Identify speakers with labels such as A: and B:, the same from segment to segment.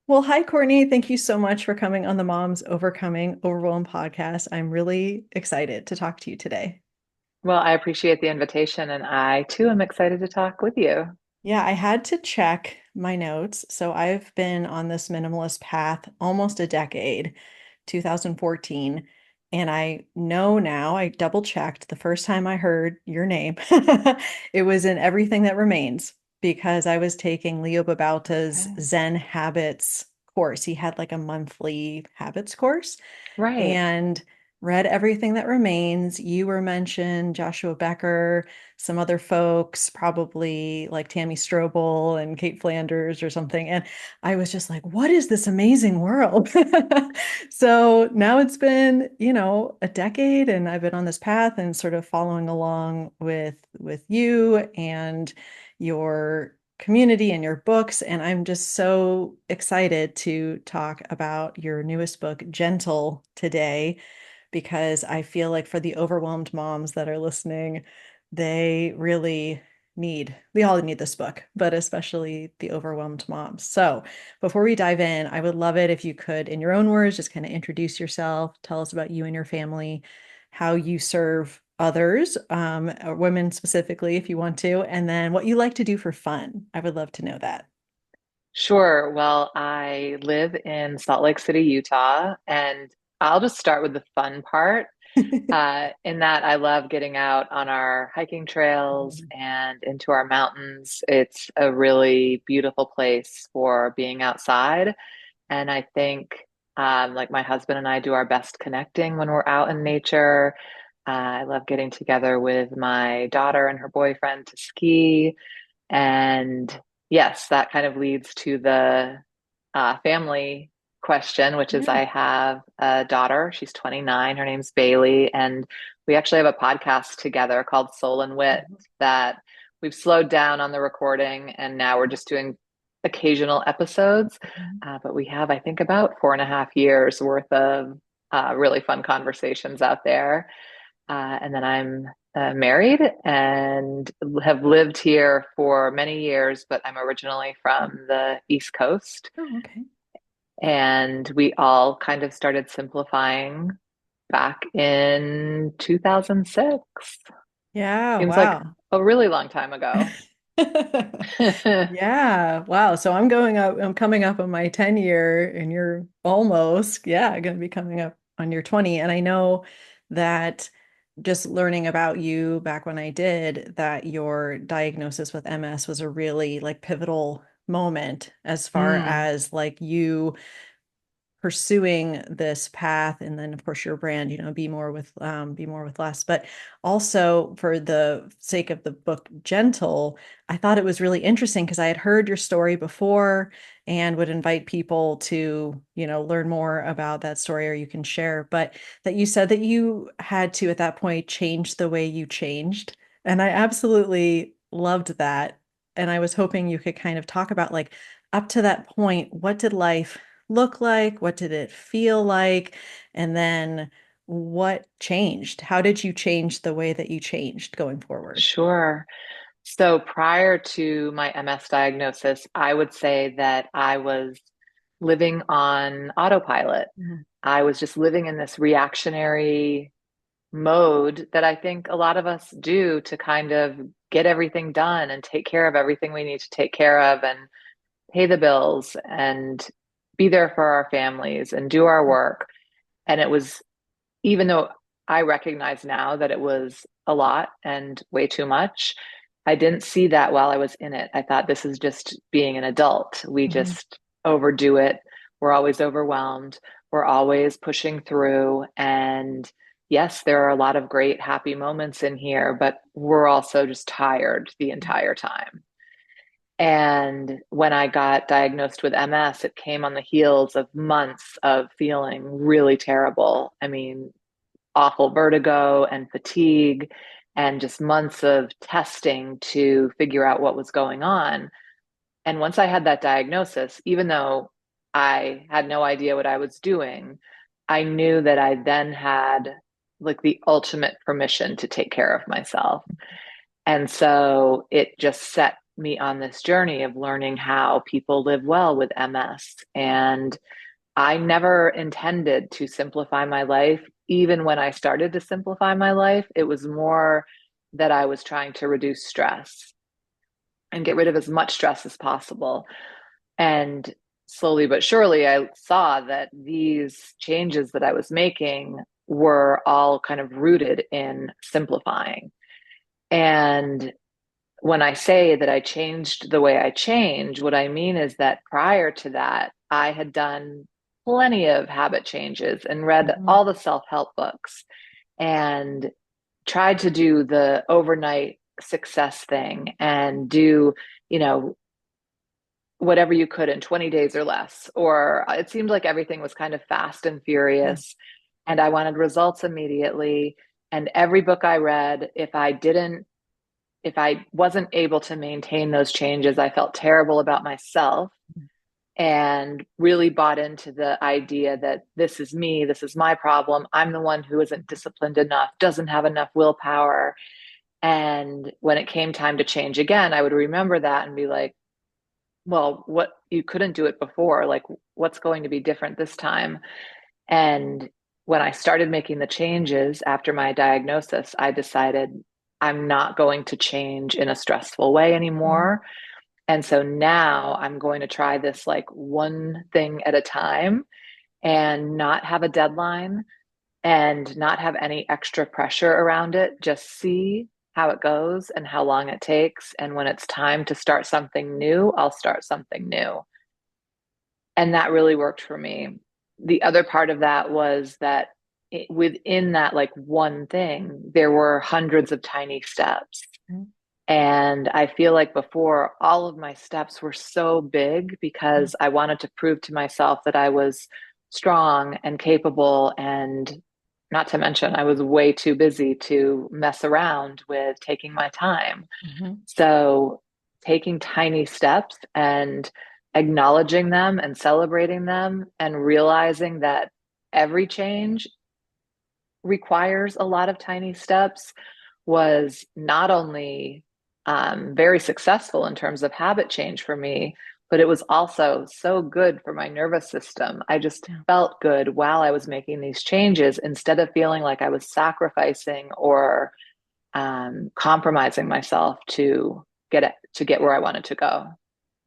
A: Well, hi, Courtney. Thank you so much for coming on the Moms Overcoming Overwhelm podcast. I'm really excited to talk to you today.
B: Well, I appreciate the invitation, and I too am excited to talk with you.
A: Yeah, I had to check my notes. So I've been on this minimalist path almost a decade, 2014. And I know now, I double checked the first time I heard your name. It was in Everything That Remains because I was taking Leo Babauta's
B: Okay.
A: Zen Habits course. He had like a monthly habits course
B: Right,
A: and read Everything That Remains. You were mentioned, Joshua Becker, some other folks, probably like Tammy Strobel and Kate Flanders or something. And I was just like, what is this amazing world? So now it's been, a decade and I've been on this path and sort of following along with you and your community and your books. And I'm just so excited to talk about your newest book, Gentle, today, because I feel like for the overwhelmed moms that are listening, we all need this book, but especially the overwhelmed moms. So before we dive in, I would love it if you could, in your own words, just kind of introduce yourself, tell us about you and your family, how you serve others, or women specifically, if you want to, and then what you like to do for fun. I would love to know that.
B: sure. Well, I live in Salt Lake City, Utah, and I'll just start with the fun part. In that I love getting out on our hiking trails and into our mountains. It's a really beautiful place for being outside. And I think, like my husband and I do our best connecting when we're out in nature. I love getting together with my daughter and her boyfriend to ski. And yes, that kind of leads to the family question, which is
A: Yeah.
B: I have a daughter. She's 29. Her name's Bailey. And we actually have a podcast together called Soul and Wit that we've slowed down on the recording. And now we're just doing occasional episodes. But we have, I think, about 4.5 years worth of really fun conversations out there. And then I'm married and have lived here for many years, but I'm originally from the East Coast.
A: Oh, okay.
B: And we all kind of started simplifying back in 2006.
A: Yeah,
B: Seems like
A: wow.
B: a really long time ago.
A: Yeah, wow. So I'm coming up on my 10 year and you're almost, yeah, going to be coming up on your 20. And I know that just learning about you back when I did, that your diagnosis with MS was a really like pivotal moment as far
B: Mm,
A: as like you pursuing this path, and then of course your brand, be more with less. But also for the sake of the book Gentle, I thought it was really interesting because I had heard your story before and would invite people to learn more about that story, or you can share, but that you said that you had to at that point change the way you changed, and I absolutely loved that. And I was hoping you could kind of talk about, like, up to that point, what did life look like? What did it feel like? And then what changed? How did you change the way that you changed going forward?
B: sure. So prior to my MS diagnosis, I would say that I was living on autopilot.
A: Mhm.
B: I was just living in this reactionary mode that I think a lot of us do to kind of get everything done and take care of everything we need to take care of and pay the bills and be there for our families and do our work. And it was, even though I recognize now that it was a lot and way too much, I didn't see that while I was in it. I thought this is just being an adult. We
A: Mhm.
B: just overdo it. We're always overwhelmed. We're always pushing through. And yes, there are a lot of great, happy moments in here, but we're also just tired the entire time. And when I got diagnosed with MS, it came on the heels of months of feeling really terrible. I mean, awful vertigo and fatigue, and just months of testing to figure out what was going on. And once I had that diagnosis, even though I had no idea what I was doing, I knew that I then had like the ultimate permission to take care of myself. And so it just set me on this journey of learning how people live well with MS. And I never intended to simplify my life. Even when I started to simplify my life, it was more that I was trying to reduce stress and get rid of as much stress as possible. And slowly but surely, I saw that these changes that I was making were all kind of rooted in simplifying. And when I say that I changed the way I change, what I mean is that prior to that, I had done plenty of habit changes and read
A: Mhm.
B: all the self-help books and tried to do the overnight success thing and do, you know, whatever you could in 20 days or less. Or it seemed like everything was kind of fast and
A: Yeah.
B: furious, and I wanted results immediately. And every book I read, if I wasn't able to maintain those changes, I felt terrible about myself and really bought into the idea that this is me, this is my problem. I'm the one who isn't disciplined enough, doesn't have enough willpower. And when it came time to change again, I would remember that and be like, well, what you couldn't do it before, like what's going to be different this time? And when I started making the changes after my diagnosis, I decided I'm not going to change in a stressful way
A: Mhm.
B: anymore. And so now I'm going to try this like one thing at a time and not have a deadline and not have any extra pressure around it. Just see how it goes and how long it takes. And when it's time to start something new, I'll start something new. And that really worked for me. The other part of that was that within that like one thing, there were hundreds of tiny steps. And I feel like before, all of my steps were so big
A: Mhm.
B: because I wanted to prove to myself that I was strong and capable. And not to mention, I was way too busy to mess around with taking my time.
A: Mhm.
B: So, taking tiny steps and acknowledging them and celebrating them and realizing that every change requires a lot of tiny steps was not only very successful in terms of habit change for me, but it was also so good for my nervous system. I just
A: Yeah.
B: felt good while I was making these changes instead of feeling like I was sacrificing or compromising myself to get where I wanted to go.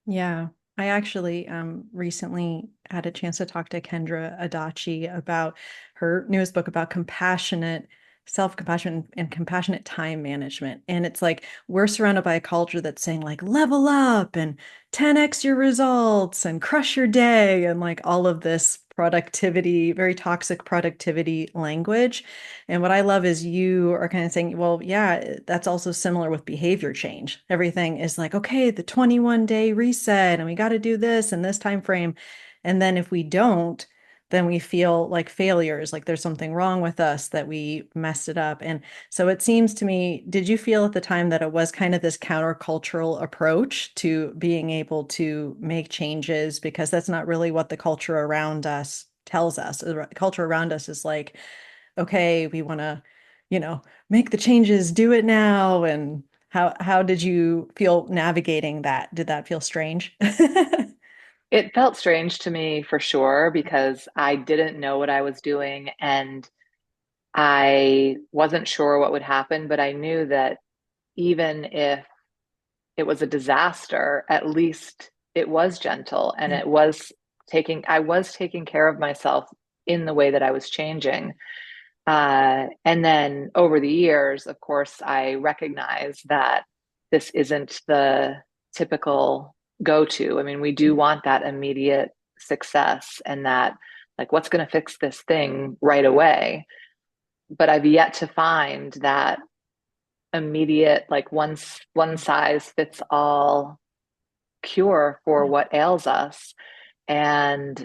A: Yeah. I actually recently had a chance to talk to Kendra Adachi about her newest book about compassionate self-compassion and compassionate time management. And it's like we're surrounded by a culture that's saying like level up and 10x your results and crush your day and like all of this productivity, very toxic productivity language. And what I love is you are kind of saying, well, yeah, that's also similar with behavior change. Everything is like, okay, the 21-day reset, and we got to do this in this time frame. And then if we don't, then we feel like failures, like there's something wrong with us, that we messed it up. And so it seems to me, did you feel at the time that it was kind of this countercultural approach to being able to make changes? Because that's not really what the culture around us tells us. The culture around us is like, okay, we want to, make the changes, do it now. And how did you feel navigating that? Did that feel strange?
B: It felt strange to me for sure because I didn't know what I was doing and I wasn't sure what would happen, but I knew that even if it was a disaster, at least it was gentle and
A: Yeah.
B: I was taking care of myself in the way that I was changing. And then over the years, of course, I recognize that this isn't the typical go-to. I mean, we do want that immediate success and that, like, what's going to fix this thing right away? But I've yet to find that immediate, like one size fits all cure for
A: Yeah.
B: what ails us. And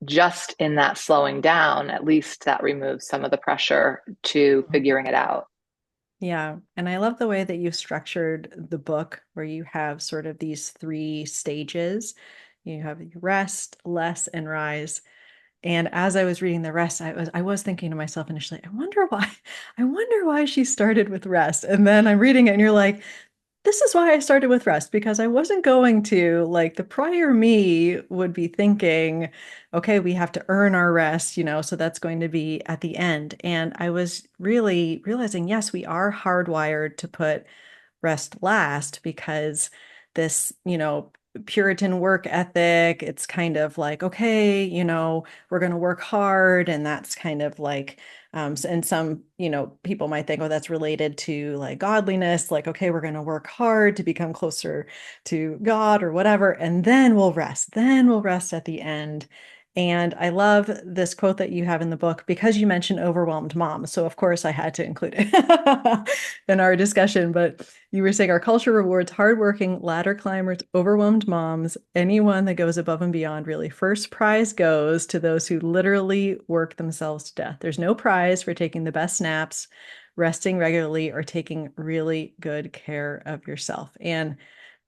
B: just in that slowing down, at least that removes some of the pressure to figuring it out.
A: Yeah. And I love the way that you structured the book where you have sort of these three stages. You have rest, less, and rise. And as I was reading the rest, I was thinking to myself initially, I wonder why she started with rest. And then I'm reading it and you're like, this is why I started with rest, because I wasn't going to, like, the prior me would be thinking, okay, we have to earn our rest, so that's going to be at the end. And I was really realizing, yes, we are hardwired to put rest last because this, Puritan work ethic, it's kind of like, okay, we're going to work hard. And that's kind of like, and some, people might think, oh, that's related to like godliness, like, okay, we're going to work hard to become closer to God or whatever. And then we'll rest at the end. And I love this quote that you have in the book because you mentioned overwhelmed moms. So, of course, I had to include it in our discussion. But you were saying our culture rewards hardworking ladder climbers, overwhelmed moms, anyone that goes above and beyond, really. First prize goes to those who literally work themselves to death. There's no prize for taking the best naps, resting regularly, or taking really good care of yourself. And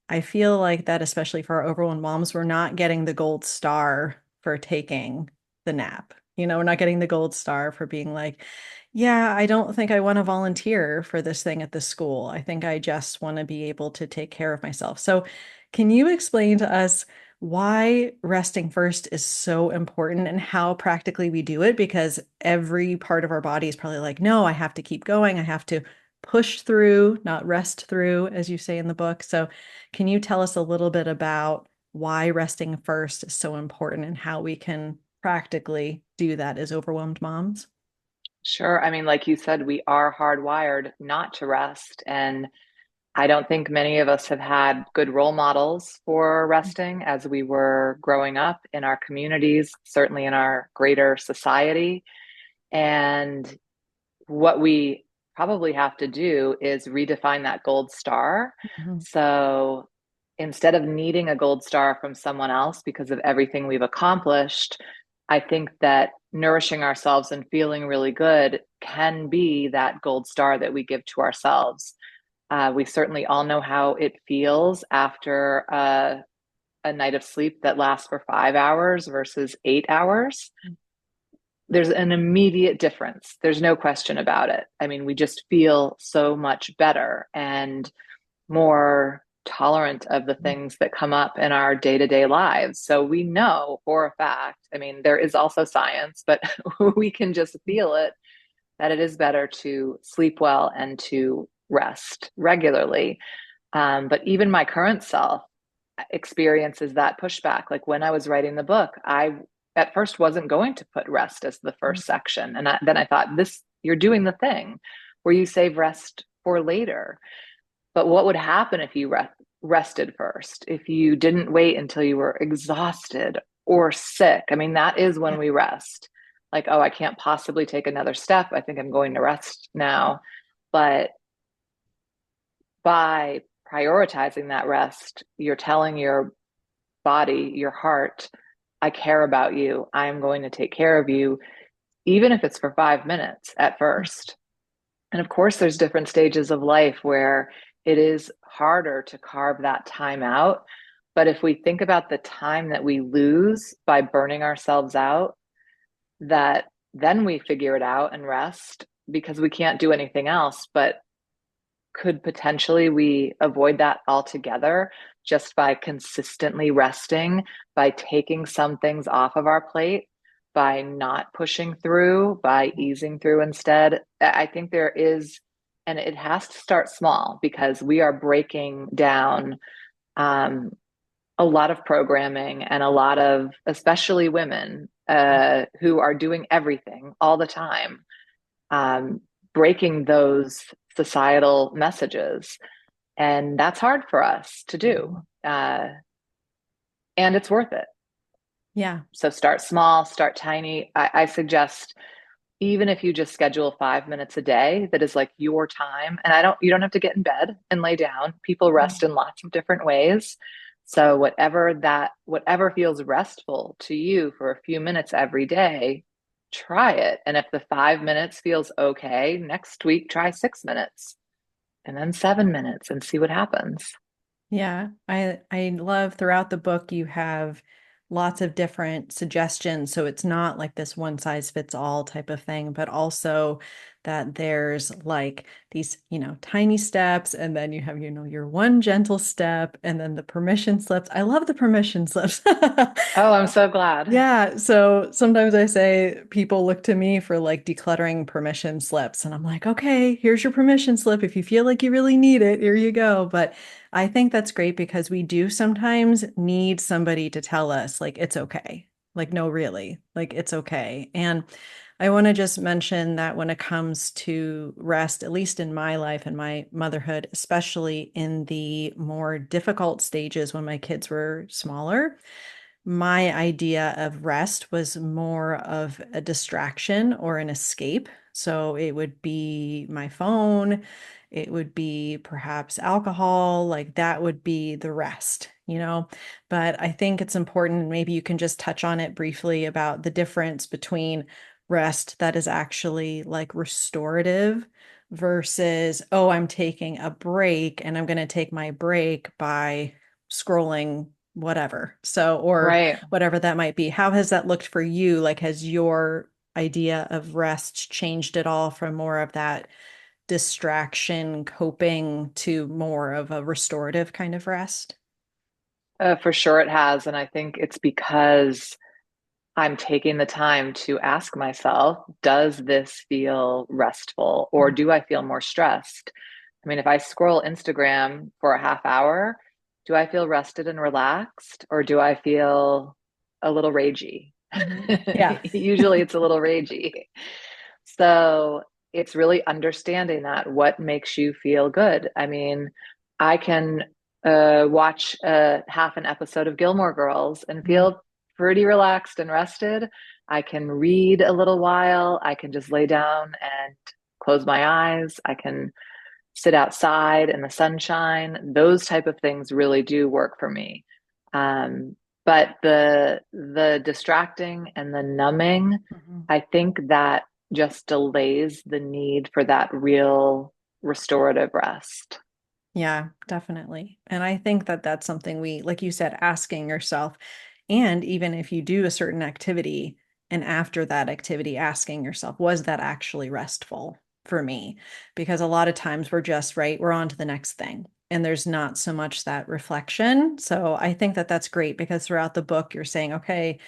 A: I feel like that, especially for our overwhelmed moms, we're not getting the gold star for taking the nap. We're not getting the gold star for being like, yeah, I don't think I want to volunteer for this thing at the school. I think I just want to be able to take care of myself. So, can you explain to us why resting first is so important and how practically we do it? Because every part of our body is probably like, no, I have to keep going. I have to push through, not rest through, as you say in the book. So, can you tell us a little bit about why resting first is so important and how we can practically do that as overwhelmed moms?
B: Sure. I mean, like you said, we are hardwired not to rest. And I don't think many of us have had good role models for resting as we were growing up in our communities, certainly in our greater society. And what we probably have to do is redefine that gold star.
A: Mhm.
B: So instead of needing a gold star from someone else because of everything we've accomplished, I think that nourishing ourselves and feeling really good can be that gold star that we give to ourselves. We certainly all know how it feels after a night of sleep that lasts for 5 hours versus 8 hours. There's an immediate difference. There's no question about it. I mean, we just feel so much better and more tolerant of the things that come up in our day to day lives. So we know for a fact, I mean, there is also science, but we can just feel it that it is better to sleep well and to rest regularly. But even my current self experiences that pushback. Like when I was writing the book, I at first wasn't going to put rest as the first section. And then I thought, you're doing the thing where you save rest for later. But what would happen if you rested first? If you didn't wait until you were exhausted or sick? I mean, that is when
A: Yeah.
B: we rest. Like, oh, I can't possibly take another step. I think I'm going to rest now. But by prioritizing that rest, you're telling your body, your heart, I care about you. I'm going to take care of you, even if it's for 5 minutes at first. And of course, there's different stages of life where it is harder to carve that time out. But if we think about the time that we lose by burning ourselves out, that then we figure it out and rest because we can't do anything else. But could potentially we avoid that altogether just by consistently resting, by taking some things off of our plate, by not pushing through, by easing through instead? I think there is, and it has to start small because we are breaking down um, a lot of programming and a lot of, especially women who are doing everything all the time, um, breaking those societal messages. And that's hard for us to do. And it's worth it.
A: Yeah.
B: So start small, start tiny. I suggest even if you just schedule 5 minutes a day, that is like your time. And you don't have to get in bed and lay down. People rest in lots of different ways. So whatever feels restful to you for a few minutes every day, try it. And if the 5 minutes feels okay, next week try 6 minutes and then 7 minutes and see what happens.
A: Yeah, I love throughout the book you have lots of different suggestions. So it's not like this one size fits all type of thing, but also that there's like these, tiny steps, and then you have, your one gentle step, and then the permission slips. I love the permission slips.
B: Oh, I'm so glad.
A: Yeah, so sometimes I say people look to me for like decluttering permission slips, and I'm like, okay, here's your permission slip. If you feel like you really need it, here you go. But I think that's great because we do sometimes need somebody to tell us, like, it's okay. Like, no, really, like, it's okay. And I want to just mention that when it comes to rest, at least in my life and my motherhood, especially in the more difficult stages when my kids were smaller, my idea of rest was more of a distraction or an escape. So it would be my phone, it would be perhaps alcohol, like that would be the rest. But I think it's important, and maybe you can just touch on it briefly about the difference between rest that is actually like restorative versus, oh, I'm taking a break and I'm going to take my break by scrolling whatever. So, or
B: Right.
A: whatever that might be. How has that looked for you? Like, has your idea of rest changed at all from more of that distraction coping to more of a restorative kind of rest?
B: For sure it has. And I think it's because I'm taking the time to ask myself, does this feel restful or do I feel more stressed? I mean, if I scroll Instagram for a half hour, do I feel rested and relaxed or do I feel a little ragey?
A: Mhm. Yeah.
B: Usually it's a little ragey. So it's really understanding that what makes you feel good. I mean, I can watch half an episode of Gilmore Girls and
A: Mhm.
B: feel pretty relaxed and rested. I can read a little while. I can just lay down and close my eyes. I can sit outside in the sunshine. Those type of things really do work for me. But the distracting and the numbing,
A: Mhm.
B: I think that just delays the need for that real restorative rest.
A: Yeah, definitely. And I think that that's something we, like you said, asking yourself, and even if you do a certain activity and after that activity, asking yourself, was that actually restful for me? Because a lot of times we're just, right, we're on to the next thing. And there's not so much that reflection. So I think that that's great because throughout the book, you're saying, okay,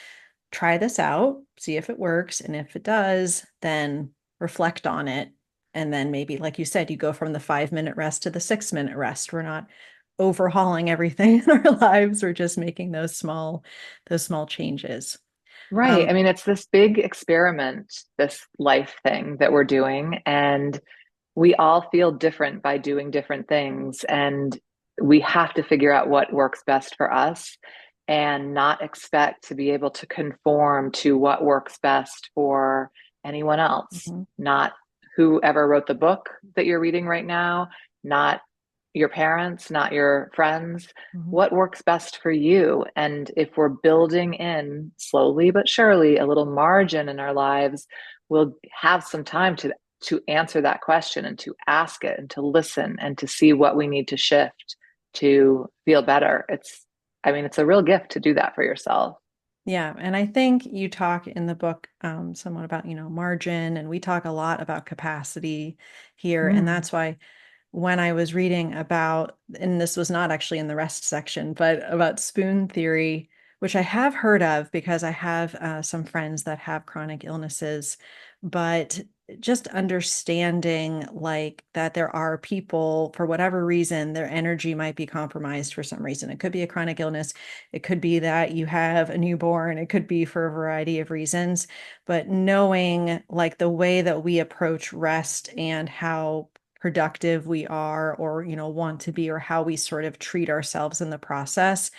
A: try this out, see if it works. And if it does, then reflect on it. And then maybe, like you said, you go from the 5 minute rest to the 6 minute rest. We're not overhauling everything in our lives. We're just making those small changes.
B: Right. I
A: Um,
B: mean, it's this big experiment, this life thing that we're doing, and we all feel different by doing different things. And we have to figure out what works best for us and not expect to be able to conform to what works best for anyone else,
A: mhm,
B: not whoever wrote the book that you're reading right now, not your parents, not your friends.
A: mhm.
B: What works best for you? And if we're building in slowly but surely a little margin in our lives, we'll have some time to answer that question and to ask it and to listen and to see what we need to shift to feel better. I mean, it's a real gift to do that for yourself.
A: Yeah, and I think you talk in the book somewhat about, margin, and we talk a lot about capacity here. And
B: Mm.
A: that's why when I was reading about, and this was not actually in the rest section, but about spoon theory, which I have heard of because I have some friends that have chronic illnesses, but just understanding like that there are people, for whatever reason, their energy might be compromised for some reason. It could be a chronic illness. It could be that you have a newborn. It could be for a variety of reasons. But knowing like the way that we approach rest and how productive we are or want to be, or how we sort of treat ourselves in the process,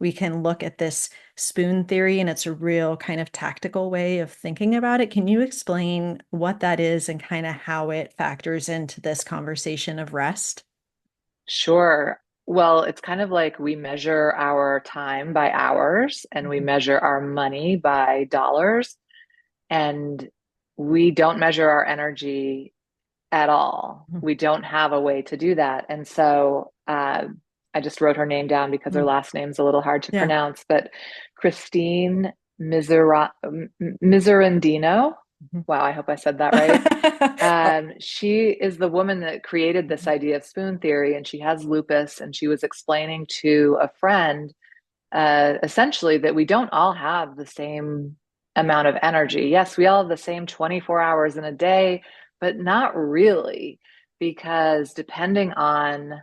A: we can look at this spoon theory, and it's a real kind of tactical way of thinking about it. Can you explain what that is and kind of how it factors into this conversation of rest?
B: Sure. Well, it's kind of like we measure our time by hours and we
A: Mhm.
B: measure our money by dollars, and we don't measure our energy at all.
A: Mhm.
B: We don't have a way to do that. And so I just wrote her name down because her
A: Mhm.
B: last name's a little hard to
A: Yeah.
B: pronounce, but Christine Miserandino. Wow, I hope I said that right.
A: Oh,
B: She is the woman that created this idea of spoon theory, and she has lupus, and she was explaining to a friend essentially that we don't all have the same amount of energy. Yes, we all have the same 24 hours in a day, but not really, because depending on,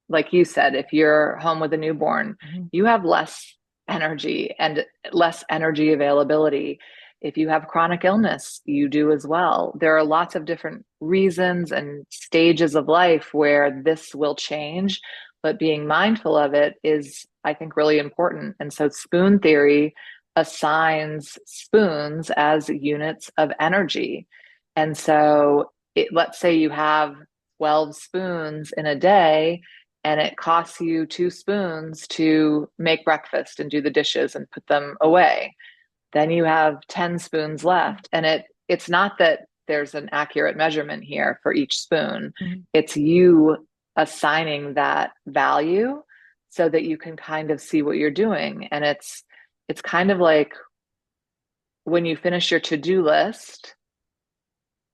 B: like you said, if you're home with a newborn,
A: mhm,
B: you have less energy and less energy availability. If you have chronic illness, you do as well. There are lots of different reasons and stages of life where this will change, but being mindful of it is, I think, really important. And so, spoon theory assigns spoons as units of energy. And so, let's say you have 12 spoons in a day and it costs you 2 spoons to make breakfast and do the dishes and put them away. Then you have 10 spoons left. And it's not that there's an accurate measurement here for each spoon.
A: mhm,
B: It's you assigning that value so that you can kind of see what you're doing. And it's kind of like when you finish your to-do list,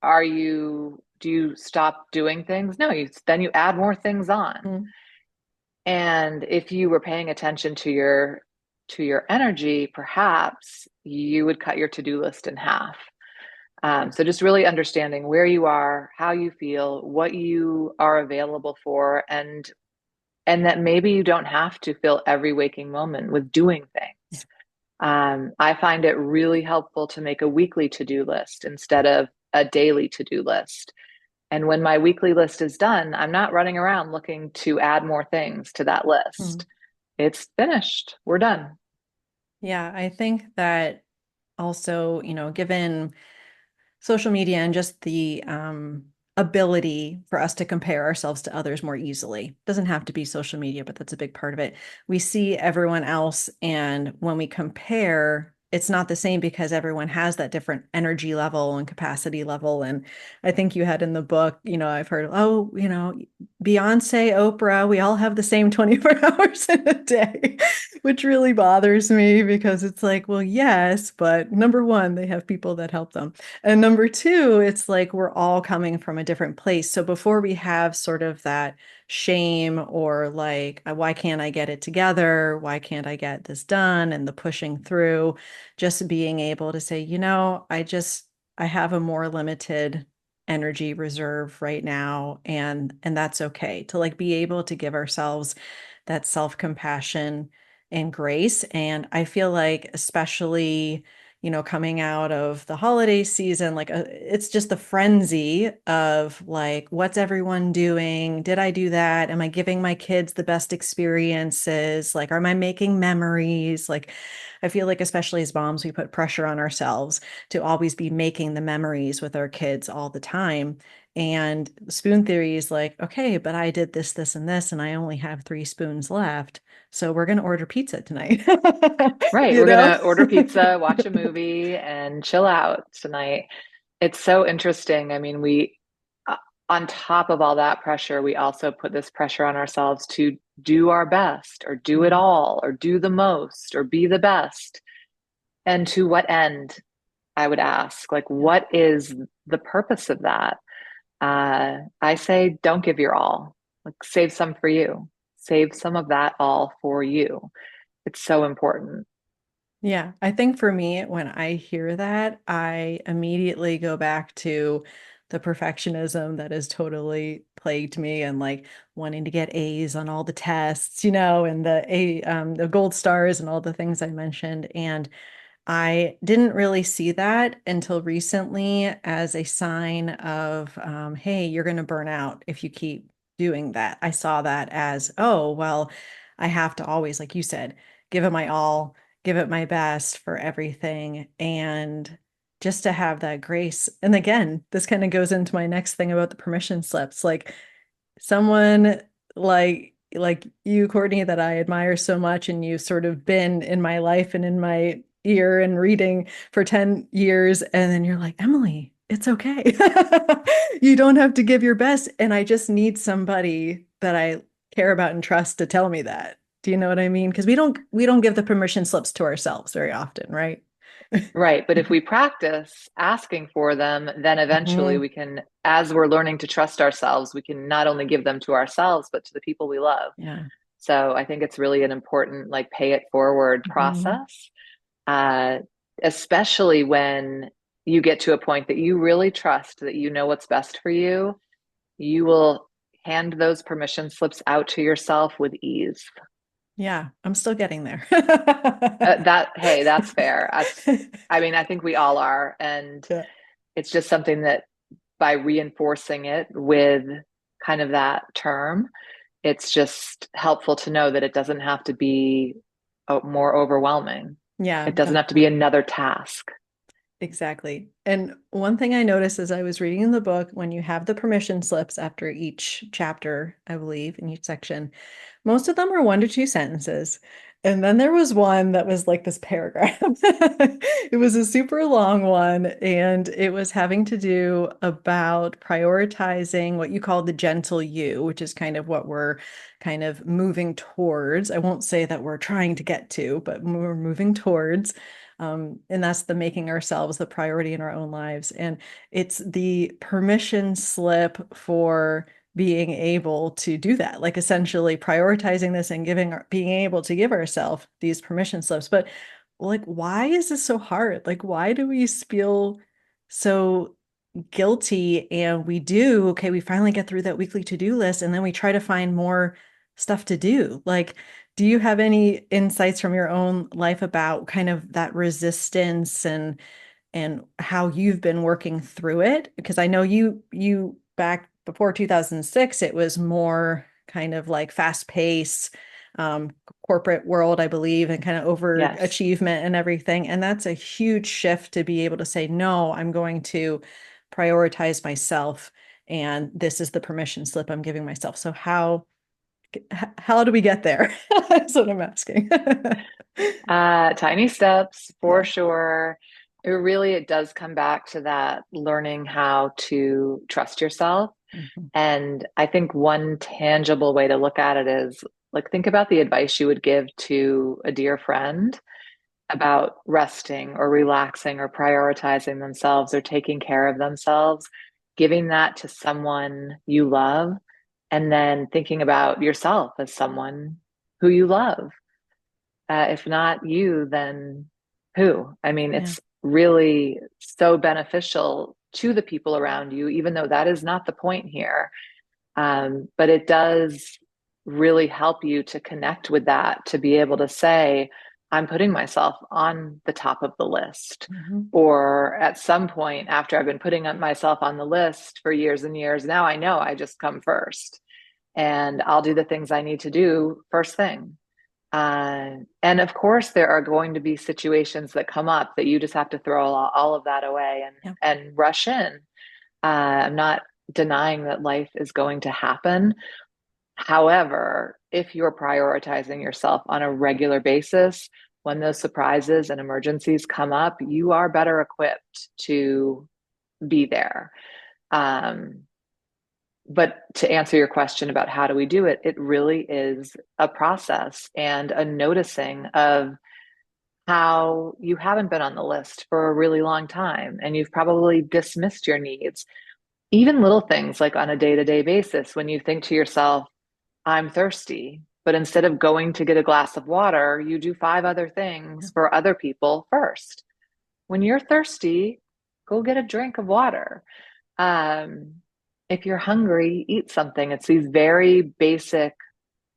B: do you stop doing things? No, then you add more things on.
A: mhm.
B: And if you were paying attention to your energy, perhaps you would cut your to-do list in half. So just really understanding where you are, how you feel, what you are available for, and that maybe you don't have to fill every waking moment with doing things. I find it really helpful to make a weekly to-do list instead of a daily to-do list. And when my weekly list is done, I'm not running around looking to add more things to that
A: Mhm.
B: list. It's finished. We're done.
A: Yeah, I think that also, given social media and just the ability for us to compare ourselves to others more easily. Doesn't have to be social media, but that's a big part of it. We see everyone else, and when we compare, it's not the same because everyone has that different energy level and capacity level. And I think you had in the book, I've heard, oh, Beyonce, Oprah, we all have the same 24 hours in a day, which really bothers me because it's like, well, yes, but number one, they have people that help them. And number two, it's like we're all coming from a different place. So before we have sort of that shame or like, why can't I get it together? Why can't I get this done? And the pushing through, just being able to say, I have a more limited energy reserve right now, and that's okay, to like be able to give ourselves that self-compassion and grace. And I feel like especially coming out of the holiday season, like it's just the frenzy of like, what's everyone doing? Did I do that? Am I giving my kids the best experiences? Like, am I making memories? Like, I feel like, especially as moms, we put pressure on ourselves to always be making the memories with our kids all the time. And spoon theory is like, okay, but I did this, this, and this, and I only have 3 spoons left. So we're going to order pizza tonight.
B: Right.
A: you
B: We're
A: know?
B: gonna order pizza, watch a movie, and chill out tonight. It's so interesting. I mean, uh, on top of all that pressure, we also put this pressure on ourselves to do our best or do it all or do the most or be the best. And to what end, I would ask, like,
A: Yeah.
B: what is the purpose of that? I say, don't give your all. Like, save some for you. Save some of that all for you. It's so important.
A: Yeah, I think for me, when I hear that, I immediately go back to the perfectionism that has totally plagued me, and like wanting to get A's on all the tests, and the gold stars and all the things I mentioned. And I didn't really see that until recently as a sign of, hey, you're going to burn out if you keep doing that. I saw that as, oh, well, I have to always, like you said, give it my all, give it my best for everything. And just to have that grace. And again, this kind of goes into my next thing about the permission slips. Like, someone like you, Courtney, that I admire so much, and you've sort of been in my life and in my ear and reading for 10 years, and then you're like, Emily, it's okay. You don't have to give your best. And I just need somebody that I care about and trust to tell me that. Do you know what I mean? Because we don't give the permission slips to ourselves very often, right?
B: Right. But if we practice asking for them, then eventually
A: Mhm.
B: we can, as we're learning to trust ourselves, we can not only give them to ourselves, but to the people we love.
A: Yeah.
B: So I think it's really an important, like, pay it forward
A: Mhm.
B: process, uh, especially when you get to a point that you really trust that you know what's best for you. You will hand those permission slips out to yourself with ease.
A: Yeah, I'm still getting there.
B: Hey, that's fair. I mean, I think we all are. And
A: Yeah.
B: it's just something that by reinforcing it with kind of that term, it's just helpful to know that it doesn't have to be more overwhelming.
A: Yeah,
B: It doesn't have to be another task.
A: exactly. And one thing I noticed as I was reading the book, when you have the permission slips after each chapter, I believe, in each section, most of them are 1 to 2 sentences. And then there was one that was like this paragraph. It was a super long one, and it was having to do about prioritizing what you call the gentle you, which is kind of what we're kind of moving towards. I won't say that we're trying to get to, but we're moving towards. And that's the making ourselves the priority in our own lives. And it's the permission slip for being able to do that, like essentially prioritizing this and being able to give ourselves these permission slips. But like, why is this so hard? Like, why do we feel so guilty? And we do, okay, we finally get through that weekly to-do list, and then we try to find more stuff to do. Like, do you have any insights from your own life about kind of that resistance and how you've been working through it? Because I know you back before 2006, it was more kind of like fast pace, um, corporate world, I believe, and kind of
B: Yes.
A: overachievement and everything. And that's a huge shift to be able to say, no, I'm going to prioritize myself. And this is the permission slip I'm giving myself. So how do we get there? That's what I'm asking.
B: Tiny steps for
A: Yeah.
B: sure. It does come back to that learning how to trust yourself.
A: Mhm.
B: And I think one tangible way to look at it is, like, think about the advice you would give to a dear friend about resting or relaxing or prioritizing themselves or taking care of themselves, giving that to someone you love, and then thinking about yourself as someone who you love. If not you, then who? I mean,
A: Yeah.
B: it's really so beneficial to the people around you, even though that is not the point here. But it does really help you to connect with that, to be able to say, I'm putting myself on the top of the list.
A: Mhm.
B: Or at some point, after I've been putting myself on the list for years and years, now I know I just come first and I'll do the things I need to do first thing. And of course, there are going to be situations that come up that you just have to throw all of that away
A: Yeah.
B: and rush in. I'm not denying that life is going to happen. However, if you're prioritizing yourself on a regular basis, when those surprises and emergencies come up, you are better equipped to be there. Um, but to answer your question about how do we do it, it really is a process and a noticing of how you haven't been on the list for a really long time and you've probably dismissed your needs. Even little things like on a day to day basis, when you think to yourself, I'm thirsty, but instead of going to get a glass of water, you do five other
A: Yeah.
B: things for other people first. When you're thirsty, go get a drink of water. Um, if you're hungry, eat something. It's these very basic,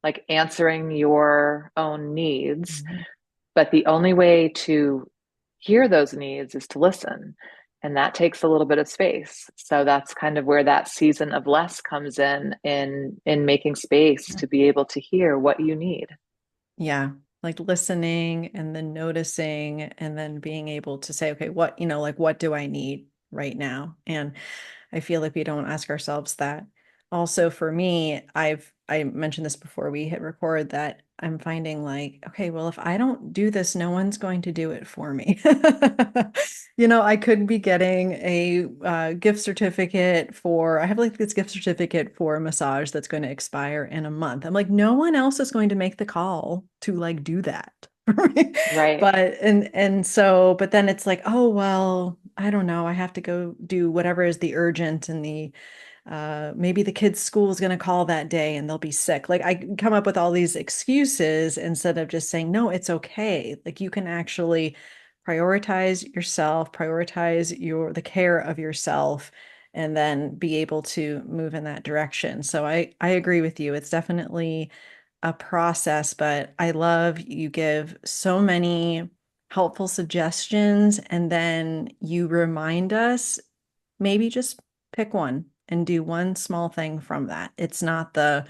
B: like, answering your own needs,
A: Mhm.
B: but the only way to hear those needs is to listen. And that takes a little bit of space. So that's kind of where that season of less comes in making space
A: Yeah.
B: to be able to hear what you need.
A: Yeah. Like listening and then noticing and then being able to say, okay, like what do I need right now? And I feel like we don't ask ourselves that. Also, for me, I mentioned this before we hit record that I'm finding like, okay, well, if I don't do this, no one's going to do it for me. I could be getting a gift certificate I have like this gift certificate for a massage that's going to expire in a month. I'm like, no one else is going to make the call to like do that. for me.
B: Right.
A: But and so, but then it's like, oh well, I don't know. I have to go do whatever is the urgent and the maybe the kids' school is going to call that day and they'll be sick. Like I come up with all these excuses instead of just saying, no, it's okay. Like you can actually prioritize yourself, prioritize the care of yourself, and then be able to move in that direction. So I agree with you. It's definitely a process, but I love you give so many helpful suggestions and then you remind us maybe just pick one and do one small thing from that. It's not the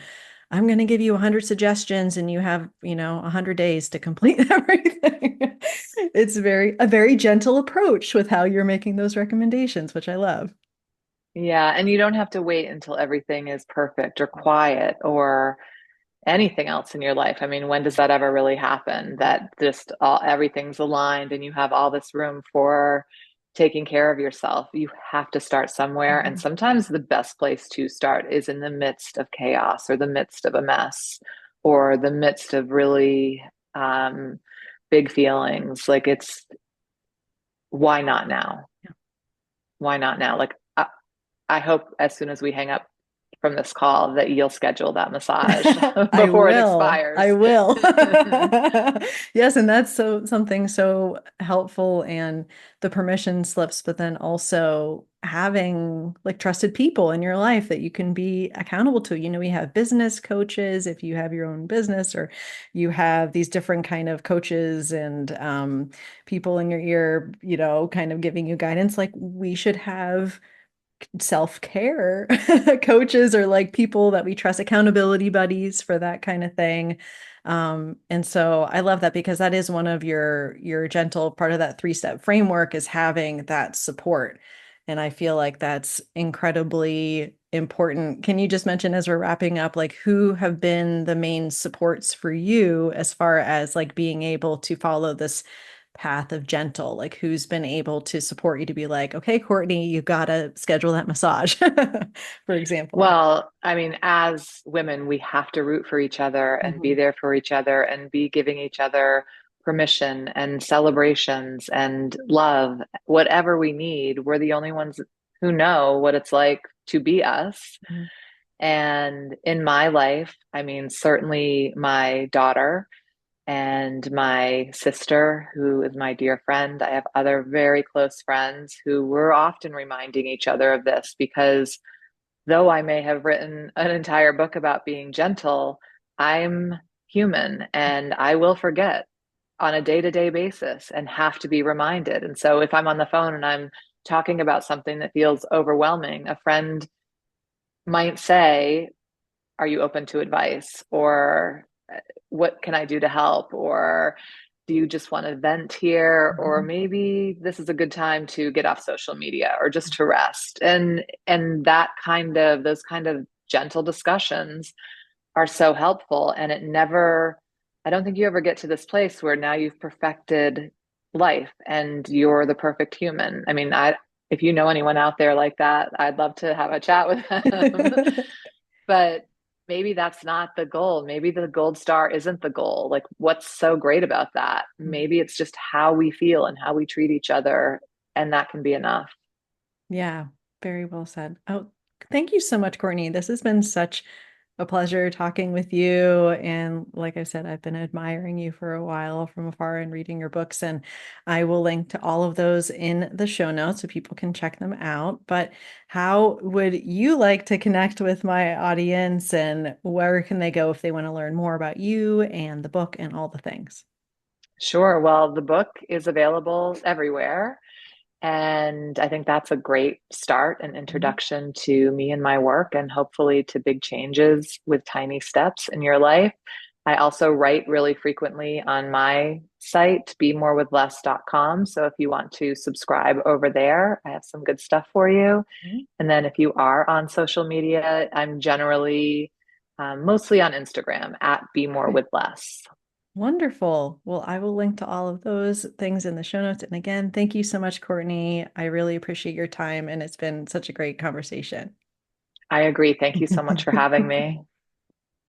A: I'm going to give you 100 suggestions and you have, 100 days to complete everything. It's a very gentle approach with how you're making those recommendations, which I love.
B: Yeah. And you don't have to wait until everything is perfect or quiet or anything else in your life. I mean, when does that ever really happen that just everything's aligned and you have all this room for taking care of yourself? You have to start somewhere. And
A: Mhm.
B: sometimes the best place to start is in the midst of chaos or the midst of a mess or the midst of really big feelings. Like why not now? Why not now? Like, I hope as soon as we hang up from this call that you'll schedule that massage
A: I
B: before it
A: will. I
B: expires.
A: will. Yes, and that's something so helpful and the permission slips, but then also having like trusted people in your life that you can be accountable to. We have business coaches if you have your own business, or you have these different kind of coaches and people in your ear, kind of giving you guidance. Like we should have self-care coaches or like people that we trust, accountability buddies for that kind of thing. And so I love that because that is one of your gentle part of that three-step framework is having that support. And I feel like that's incredibly important. Can you just mention as we're wrapping up, like who have been the main supports for you as far as like being able to follow this path of gentle, like who's been able to support you to be like, okay, Courtney, you gotta schedule that massage, for example.
B: Well, I mean, as women, we have to root for each other and be
A: Mhm.
B: there for each other and be giving each other permission and celebrations and love, whatever we need. We're the only ones who know what it's like to be us.
A: Mhm.
B: And in my life, I mean, certainly my daughter and my sister, who is my dear friend. I have other very close friends who we're often reminding each other of this because though I may have written an entire book about being gentle, I'm human and I will forget on a day to day basis and have to be reminded. And so if I'm on the phone and I'm talking about something that feels overwhelming, a friend might say, are you open to advice? Or what can I do to help? Or do you just want to vent here? Or
A: Mhm.
B: maybe this is a good time to get off social media or just to rest. And that kind of those kind of gentle discussions are so helpful. And I don't think you ever get to this place where now you've perfected life and you're the perfect human. I mean, if you know anyone out there like that, I'd love to have a chat with them. But maybe that's not the goal. Maybe the gold star isn't the goal. Like, what's so great about that? Maybe it's just how we feel and how we treat each other, and that can be enough.
A: Yeah, very well said. Oh, thank you so much, Courtney. This has been such a pleasure talking with you. And like I said, I've been admiring you for a while from afar and reading your books. And I will link to all of those in the show notes so people can check them out. But how would you like to connect with my audience and where can they go if they want to learn more about you and the book and all the things?
B: Sure. Well, the book is available everywhere. And I think that's a great start and
A: Mhm.
B: introduction to me and my work, and hopefully to big changes with tiny steps in your life. I also write really frequently on my site, bemorewithless.com. So if you want to subscribe over there, I have some good stuff for you. And then if you are on social media, I'm generally mostly on Instagram at Be More
A: Okay.
B: with Less.
A: Wonderful. Well, I will link to all of those things in the show notes. And again, thank you so much, Courtney. I really appreciate your time, and it's been such a great conversation.
B: I agree. Thank you so much for having me.